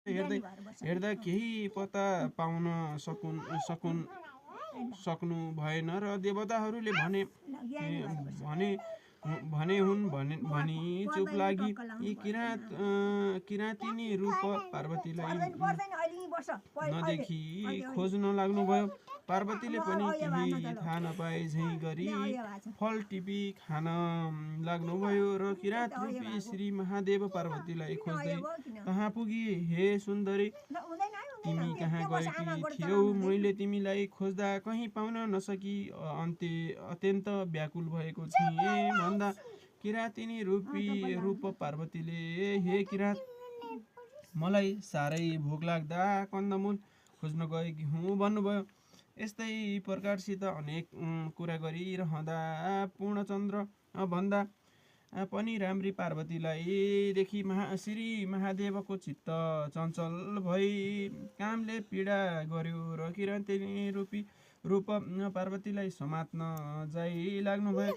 हेर्दै हेर्दा केही पत्ता पाउन सक्नु भएन र देवताहरूले भने भने हुन् भनी चुप लागि। यी किराँतिनी रूप पार्वतीलाई नदेखी खोज्न लाग्नुभयो। पार्वतीले पनि केही थाहा नपाए झैँ गरी फल टिपी खान लाग्नुभयो र किराँत रूपी श्री महादेव पार्वतीलाई खोज्दै कहाँ पुगी। हे सुन्दरी, तिमी कहाँ गएकी थियौ? मैले तिमीलाई खोज्दा कहीँ पाउन नसकी अत्यन्त व्याकुल भएको थिएँ भन्दा किराँतिनी रूप पार्वतीले, हे किराँत, मलाई साह्रै भोक लाग्दा कन्दमूल खोज्न गएकी हुँ भन्नुभयो। यस्तै प्रकारसित अनेक कुरा गरिरहँदा पूर्णचन्द्र भन्दा पनि राम्री पार्वतीलाई देखि श्री महादेवको चित्त चञ्चल भई कामले पीडा गर्यो र किराँतिनी रूप पार्वतीलाई समात्न जाइ लाग्नुभयो।